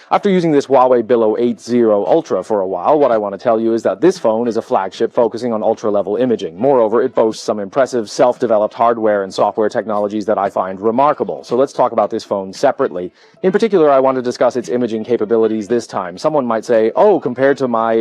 After using this Huawei Pura 80 Ultra for a while, what I want to tell you is that this phone is a flagship focusing on ultra-level imaging. Moreover, it boasts some impressive self-developed hardware and software technologies that I find remarkable. So let's talk about this phone separately. In particular, I want to discuss its imaging capabilities this time. Someone might say, oh, compared to my,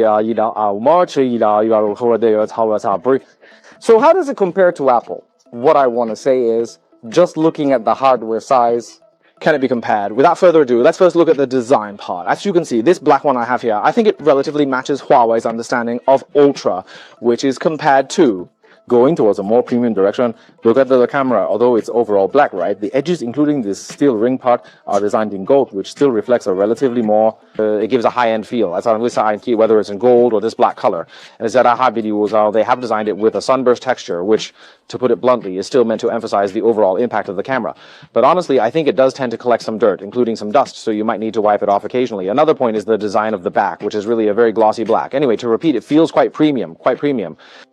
So how does it compare to Apple? What I want to say is, just looking at the hardware size, can it be compared? Without further ado, let's first look at the design part. As you can see, this black one I have here, I think it relatively matches Huawei's understanding of Ultra, which is compared to going towards a more premium direction. Look at the camera. Although it's overall black, right? The edges, including this steel ring part, are designed in gold, which still reflects a relatively more, it gives a high-end feel. Whether it's in gold or this black color. And they have designed it with a sunburst texture, which, to put it bluntly, is still meant to emphasize the overall impact of the camera. But honestly, I think it does tend to collect some dirt, including some dust, so you might need to wipe it off occasionally. Another point is the design of the back, which is really a very glossy black. Anyway, to repeat, it feels quite premium.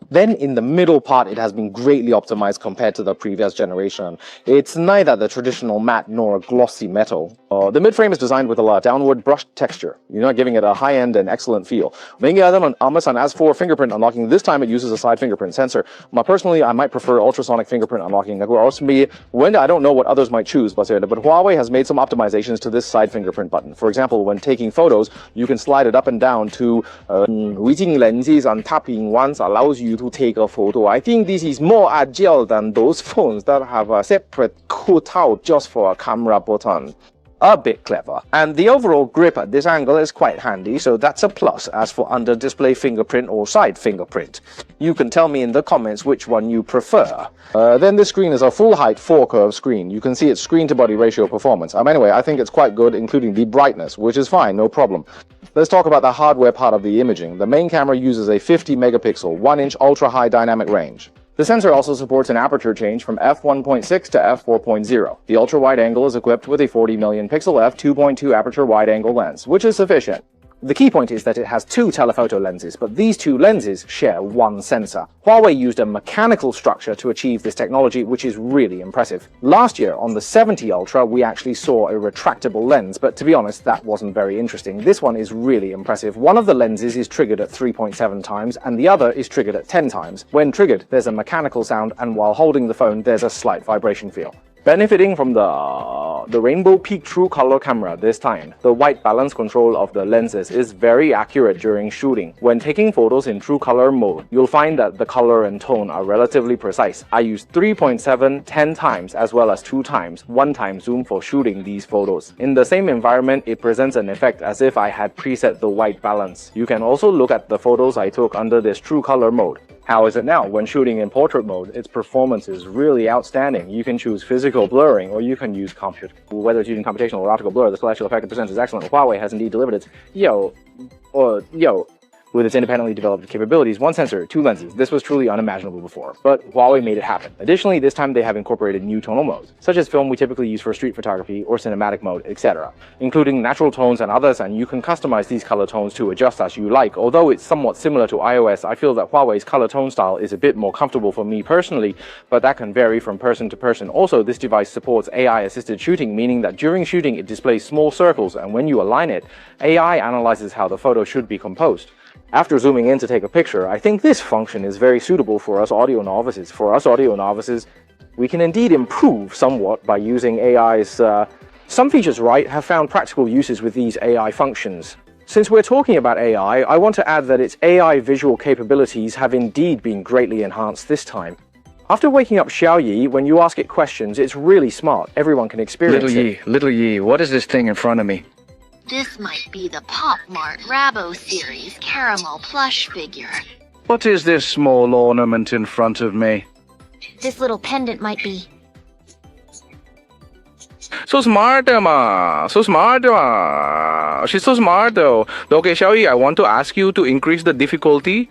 Then in the middle part, it has been greatly optimized compared to the previous generation. It's neither the traditional matte nor a glossy metal. The mid-frame is designed with a downward brushed texture, giving it a high-end and excellent feel. As for fingerprint unlocking, this time it uses a side fingerprint sensor. Personally, I might prefer ultrasonic fingerprint unlocking. I don't know what others might choose, but Huawei has made some optimizations to this side fingerprint button. For example, when taking photos, you can slide it up and down to reaching lenses, and tapping once allows you to take a photo. I think this is more agile than those phones that have a separate cutout just for a camera button. A bit clever. And the overall grip at this angle is quite handy, so that's a plus. As for under-display fingerprint or side fingerprint, you can tell me in the comments which one you prefer. Then this screen is a full-height 4-curve screen. You can see its screen-to-body ratio performance. Anyway, I think it's quite good, including the brightness, which is fine, no problem. Let's talk about the hardware part of the imaging. The main camera uses a 50-megapixel, 1-inch ultra-high dynamic range. The sensor also supports an aperture change from f1.6 to f4.0. The ultra-wide angle is equipped with a 40 million pixel f2.2 aperture wide-angle lens, which is sufficient. The key point is that it has two telephoto lenses, but these two lenses share one sensor. Huawei used a mechanical structure to achieve this technology, which is really impressive. Last year, on the 70 Ultra, we actually saw a retractable lens, but to be honest, that wasn't very interesting. This one is really impressive. One of the lenses is triggered at 3.7 times, and the other is triggered at 10 times. When triggered, there's a mechanical sound, and while holding the phone, there's a slight vibration feel. Benefiting from the Rainbow Peak True Color camera this time, the white balance control of the lenses is very accurate during shooting. When taking photos in True Color mode, you'll find that the color and tone are relatively precise. I used 3.7 10 times as well as 2 times, 1 time zoom for shooting these photos. In the same environment, it presents an effect as if I had preset the white balance. You can also look at the photos I took under this True Color mode. How is it now? When shooting in portrait mode, its performance is really outstanding. You can choose physical blurring, or you can use whether it's using computational or optical blur, the celestial effect it presents is excellent. Huawei has indeed delivered its with its independently developed capabilities, 1 sensor, 2 lenses. This was truly unimaginable before, but Huawei made it happen. Additionally, this time they have incorporated new tonal modes, such as film we typically use for street photography or cinematic mode, etc., including natural tones and others, and you can customize these color tones to adjust as you like. Although it's somewhat similar to iOS, I feel that Huawei's color tone style is a bit more comfortable for me personally, but that can vary from person to person. Also, this device supports AI-assisted shooting, meaning that during shooting it displays small circles, and when you align it, AI analyzes how the photo should be composed. After zooming in to take a picture, I think this function is very suitable for us audio novices. For us audio novices, we can indeed improve somewhat by using AI's some features, right, have found practical uses with these AI functions. Since we're talking about AI, I want to add that its AI visual capabilities have indeed been greatly enhanced this time. After waking up Xiaoyi, when you ask it questions, it's really smart. Everyone can experience it. Little Yi, what is this thing in front of me? This might be the Pop Mart Rabo series caramel plush figure. What is this small ornament in front of me? This little pendant might be. So smart, Emma. So smart, Emma. She's so smart, though. Okay, Xiaoyi, I want to ask you to increase the difficulty.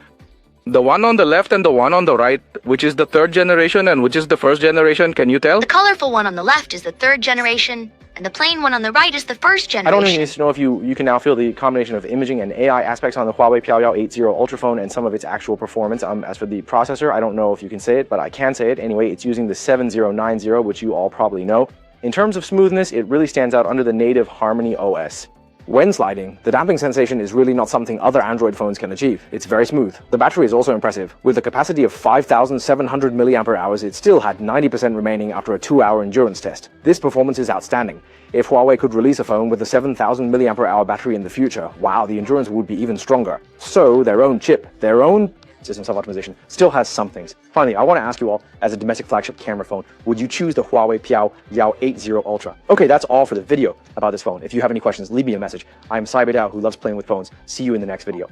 The one on the left and the one on the right, which is the 3rd generation and which is the 1st generation, can you tell? The colorful one on the left is the 3rd generation, and the plain one on the right is the 1st generation. I don't even need to know if you can now feel the combination of imaging and AI aspects on the Huawei Pura 80 Ultra phone and some of its actual performance. As for the processor, I don't know if you can say it, but I can say it. Anyway, it's using the 7090, which you all probably know. In terms of smoothness, it really stands out under the native Harmony OS. When sliding, the damping sensation is really not something other Android phones can achieve. It's very smooth. The battery is also impressive. With a capacity of 5,700 mAh, it still had 90% remaining after a 2-hour endurance test. This performance is outstanding. If Huawei could release a phone with a 7,000 mAh battery in the future, wow, the endurance would be even stronger. So their own chip, their own system self-optimization still has some things. Finally, I want to ask you all, as a domestic flagship camera phone, would you choose the Huawei Piao Yao 80 Ultra? Okay, that's all for the video about this phone. If you have any questions, leave me a message. I am Cyber Dao, who loves playing with phones. See you in the next video.